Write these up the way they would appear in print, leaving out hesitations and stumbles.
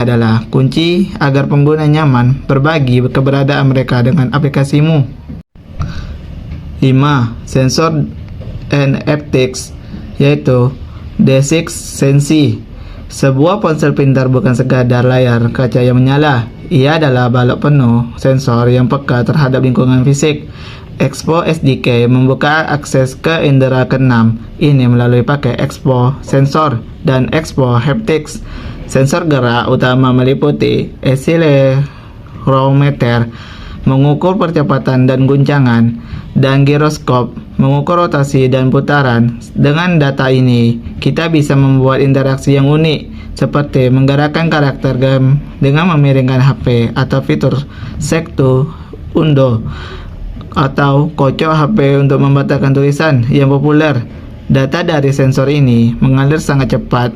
adalah kunci agar pengguna nyaman berbagi keberadaan mereka dengan aplikasimu. 5. Sensor and haptics, yaitu D6 Sensi. Sebuah ponsel pintar bukan sekadar layar kaca yang menyala. Ia adalah balok penuh sensor yang peka terhadap lingkungan fisik. Expo SDK membuka akses ke indera keenam ini melalui pakai Expo Sensor dan Expo Haptics. Sensor gerak utama meliputi accelerometer, mengukur percepatan dan guncangan, dan giroskop, mengukur rotasi dan putaran. Dengan data ini, kita bisa membuat interaksi yang unik, seperti menggerakkan karakter game dengan memiringkan HP, atau fitur Sektu Undo, atau kocok HP untuk membatalkan tulisan yang populer. Data dari sensor ini mengalir sangat cepat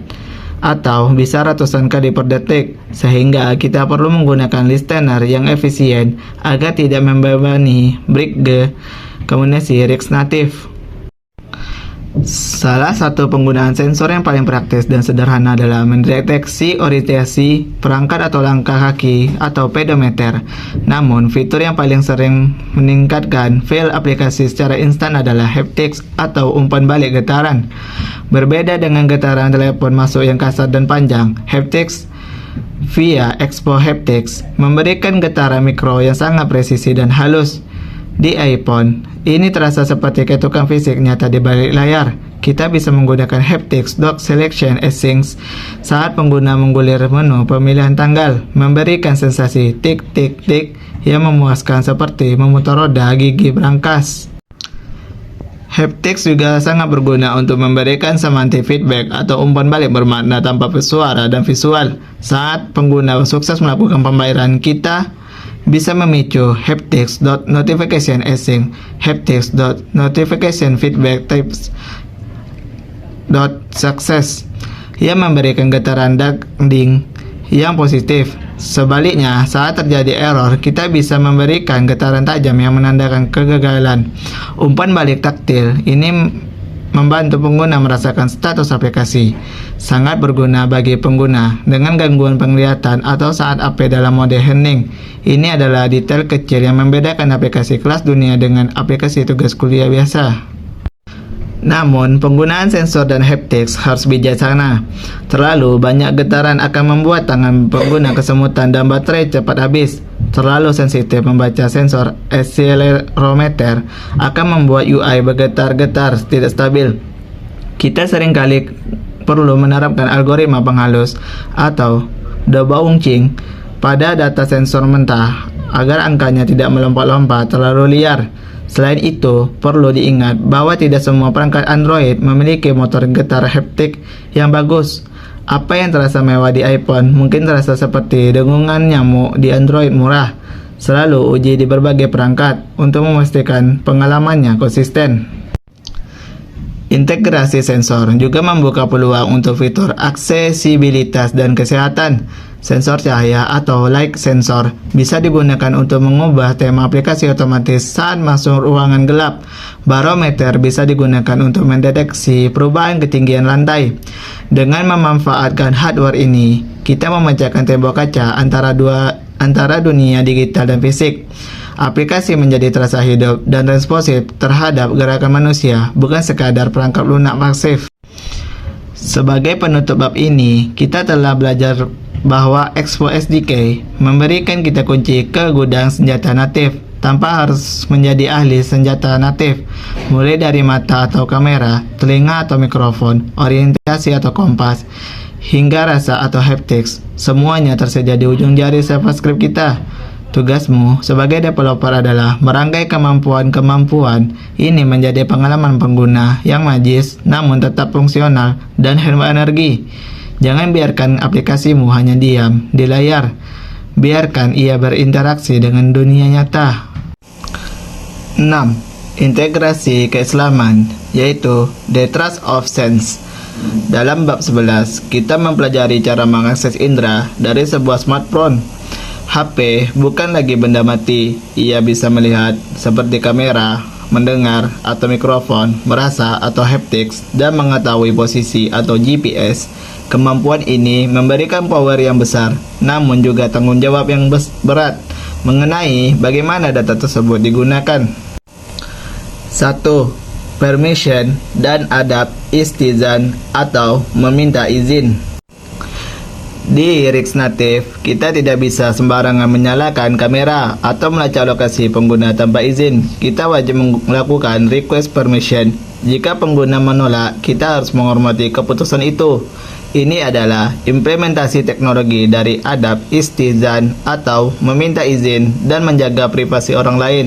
atau bisa ratusan kali per detik, sehingga kita perlu menggunakan listener yang efisien agar tidak membebani bridge komunikasi RIX natif. Salah satu penggunaan sensor yang paling praktis dan sederhana adalah mendeteksi orientasi perangkat atau langkah kaki atau pedometer. Namun, fitur yang paling sering meningkatkan feel aplikasi secara instan adalah haptics atau umpan balik getaran. Berbeda dengan getaran telepon masuk yang kasar dan panjang, haptics via Expo Haptics memberikan getaran mikro yang sangat presisi dan halus. Di iPhone, ini terasa seperti ketukan fisik nyata di balik layar. Kita bisa menggunakan haptics dock selection async saat pengguna menggulir menu pemilihan tanggal, memberikan sensasi tik-tik-tik yang memuaskan seperti memutar roda gigi berangkas. Haptics juga sangat berguna untuk memberikan semantic feedback atau umpan balik bermakna tanpa suara dan visual. Saat pengguna sukses melakukan pembayaran, kita bisa memicu haptics.notification async, haptics.notification feedback types.success yang memberikan getaran ding yang positif. Sebaliknya, saat terjadi error, kita bisa memberikan getaran tajam yang menandakan kegagalan. Umpan balik taktil ini membantu pengguna merasakan status aplikasi. Sangat berguna bagi pengguna dengan gangguan penglihatan atau saat HP dalam mode hening. Ini adalah detail kecil yang membedakan aplikasi kelas dunia dengan aplikasi tugas kuliah biasa. Namun, penggunaan sensor dan haptics harus bijaksana. Terlalu banyak getaran akan membuat tangan pengguna kesemutan dan baterai cepat habis. Terlalu sensitif membaca sensor accelerometer akan membuat UI bergetar-getar tidak stabil. Kita seringkali perlu menerapkan algoritma penghalus atau debouncing pada data sensor mentah agar angkanya tidak melompat-lompat terlalu liar. Selain itu, perlu diingat bahwa tidak semua perangkat Android memiliki motor getar haptik yang bagus. Apa yang terasa mewah di iPhone mungkin terasa seperti dengungan nyamuk di Android murah. Selalu uji di berbagai perangkat untuk memastikan pengalamannya konsisten. Integrasi sensor juga membuka peluang untuk fitur aksesibilitas dan kesehatan. Sensor cahaya atau light sensor bisa digunakan untuk mengubah tema aplikasi otomatis saat masuk ruangan gelap. Barometer bisa digunakan untuk mendeteksi perubahan ketinggian lantai. Dengan memanfaatkan hardware ini, kita memecahkan tembok kaca antara dunia digital dan fisik. Aplikasi menjadi terasa hidup dan responsif terhadap gerakan manusia, bukan sekadar perangkat lunak pasif. Sebagai penutup bab ini, kita telah belajar bahwa Expo SDK memberikan kita kunci ke gudang senjata natif tanpa harus menjadi ahli senjata natif. Mulai dari mata atau kamera, telinga atau mikrofon, orientasi atau kompas, hingga rasa atau haptics, semuanya tersedia di ujung jari JavaScript kita. Tugasmu sebagai developer adalah merangkai kemampuan-kemampuan ini menjadi pengalaman pengguna yang magis namun tetap fungsional dan hemat energi. Jangan biarkan aplikasimu hanya diam di layar. Biarkan ia berinteraksi dengan dunia nyata. 6. Integrasi keislaman, yaitu The Trust of Sense. Dalam bab 11, kita mempelajari cara mengakses indera dari sebuah smartphone. HP bukan lagi benda mati. Ia bisa melihat seperti kamera, mendengar atau mikrofon, merasa atau haptics, dan mengetahui posisi atau GPS. Kemampuan ini memberikan power yang besar, namun juga tanggung jawab yang berat mengenai bagaimana data tersebut digunakan. 1. Permission dan adab istizan atau meminta izin. Di RIX Native, kita tidak bisa sembarangan menyalakan kamera atau melacak lokasi pengguna tanpa izin. Kita wajib melakukan request permission. Jika pengguna menolak, kita harus menghormati keputusan itu. Ini adalah implementasi teknologi dari adab istizan atau meminta izin dan menjaga privasi orang lain.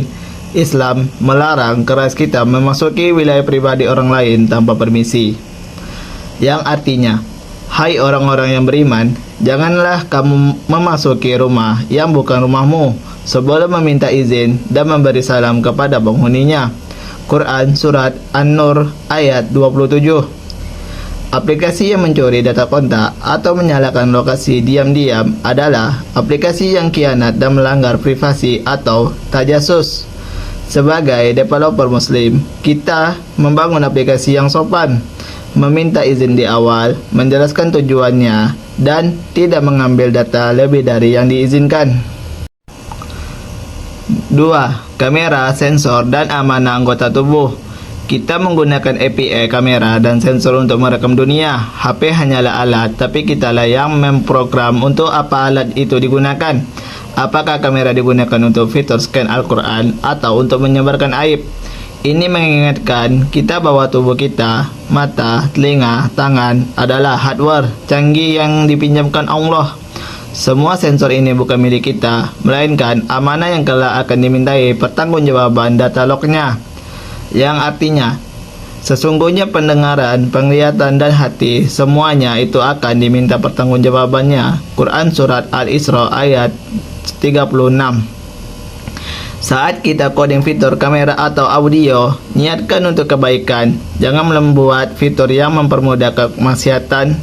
Islam melarang keras kita memasuki wilayah pribadi orang lain tanpa permisi. Yang artinya, hai orang-orang yang beriman, janganlah kamu memasuki rumah yang bukan rumahmu sebelum meminta izin dan memberi salam kepada penghuninya. Quran Surat An-Nur ayat 27. Aplikasi yang mencuri data kontak atau menyalakan lokasi diam-diam adalah aplikasi yang khianat dan melanggar privasi atau tajasus. Sebagai developer muslim, kita membangun aplikasi yang sopan, meminta izin di awal, menjelaskan tujuannya, dan tidak mengambil data lebih dari yang diizinkan. 2. Kamera, sensor, dan amanah anggota tubuh. Kita menggunakan API kamera dan sensor untuk merekam dunia. HP hanyalah alat, tapi kitalah yang memprogram untuk apa alat itu digunakan. Apakah kamera digunakan untuk fitur scan Al-Quran atau untuk menyebarkan aib? Ini mengingatkan kita bahwa tubuh kita, mata, telinga, tangan adalah hardware canggih yang dipinjamkan Allah. Semua sensor ini bukan milik kita, melainkan amanah yang kelak akan dimintai pertanggungjawaban data lognya. Yang artinya, sesungguhnya pendengaran, penglihatan, dan hati, semuanya itu akan diminta pertanggungjawabannya. Quran Surat Al-Isra ayat 36. Saat kita coding fitur kamera atau audio, niatkan untuk kebaikan. Jangan membuat fitur yang mempermudah kemaksiatan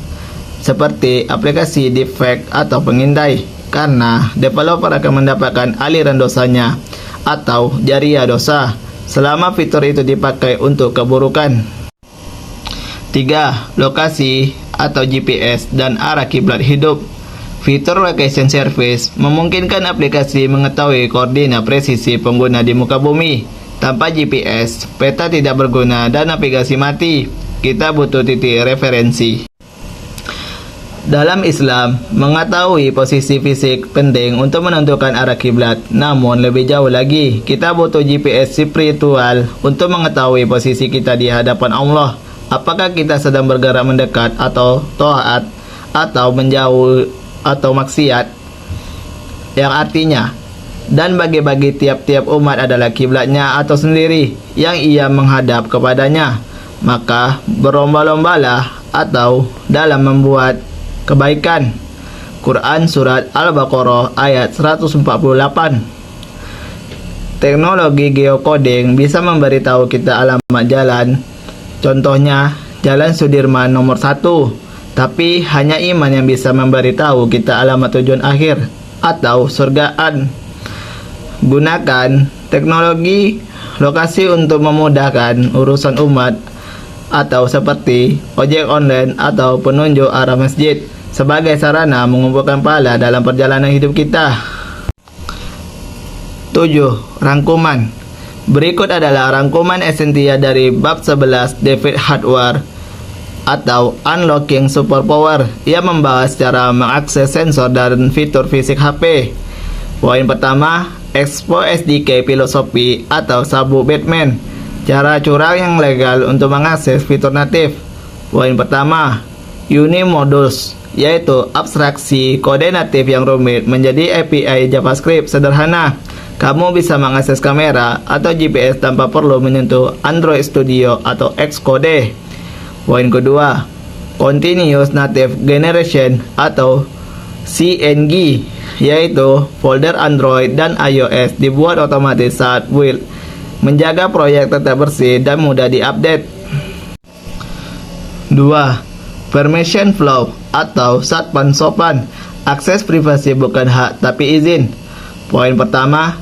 seperti aplikasi deepfake atau pengindai, karena developer akan mendapatkan aliran dosanya atau jariah dosa selama fitur itu dipakai untuk keburukan. 3. Lokasi atau GPS dan arah kiblat hidup. Fitur Location Service memungkinkan aplikasi mengetahui koordinat presisi pengguna di muka bumi. Tanpa GPS, peta tidak berguna dan navigasi mati. Kita butuh titik referensi. Dalam Islam, mengetahui posisi fisik penting untuk menentukan arah kiblat. Namun lebih jauh lagi, kita butuh GPS spiritual untuk mengetahui posisi kita di hadapan Allah. Apakah kita sedang bergerak mendekat atau taat, atau menjauh atau maksiat, yang artinya dan bagi-bagi tiap-tiap umat adalah kiblatnya atau sendiri yang ia menghadap kepadanya. Maka berlomba-lombalah atau dalam membuat kebaikan. Quran Surat Al-Baqarah ayat 148. Teknologi geocoding bisa memberitahu kita alamat jalan. Contohnya, Jalan Sudirman nomor 1. Tapi hanya iman yang bisa memberitahu kita alamat tujuan akhir atau surgaan. Gunakan teknologi lokasi untuk memudahkan urusan umat, atau seperti ojek online atau penunjuk arah masjid sebagai sarana mengumpulkan pahala dalam perjalanan hidup kita. 7. Rangkuman. Berikut adalah rangkuman esensial dari bab 11 David Hardware atau Unlocking Superpower yang membahas cara mengakses sensor dan fitur fisik HP. Poin pertama, Expose SDK filosofi atau sabuk Batman, cara curang yang legal untuk mengakses fitur natif. Poin pertama, Unimodules, yaitu abstraksi kode natif yang rumit menjadi API JavaScript sederhana. Kamu bisa mengakses kamera atau GPS tanpa perlu menyentuh Android Studio atau Xcode. Poin kedua, Continuous Native Generation atau CNG, yaitu folder Android dan iOS dibuat otomatis saat build, menjaga proyek tetap bersih dan mudah diupdate. 2. Permission Flow atau satpan sopan, akses privasi bukan hak tapi izin. Poin pertama,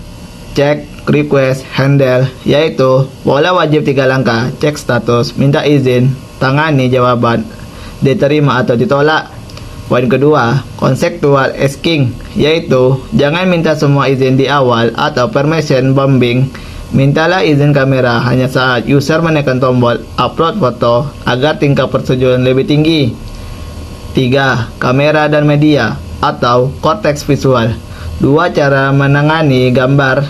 Check Request Handle, yaitu pola wajib 3 langkah, cek status, minta izin, tangani jawaban, diterima atau ditolak. Poin kedua, conceptual asking, yaitu jangan minta semua izin di awal atau permission bombing. Mintalah izin kamera hanya saat user menekan tombol upload foto agar tingkat persetujuan lebih tinggi. 3. Kamera dan media atau cortex visual. Dua cara menangani gambar.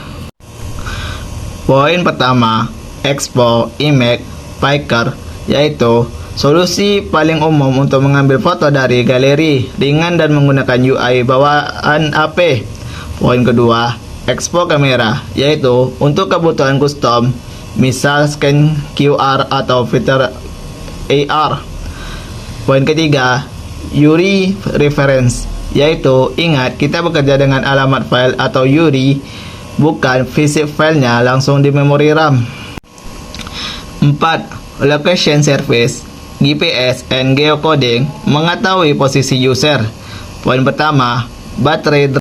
Poin pertama, Expo, Image, Picker, yaitu solusi paling umum untuk mengambil foto dari galeri, ringan dan menggunakan UI bawaan AP. Poin kedua, Expo kamera, yaitu untuk kebutuhan custom, misal scan QR atau fitur AR. Poin ketiga, URI reference, yaitu ingat kita bekerja dengan alamat file atau URI, bukan fisik filenya langsung di memori RAM. 4. Location service, GPS and geocoding, mengetahui posisi user. Poin pertama, baterai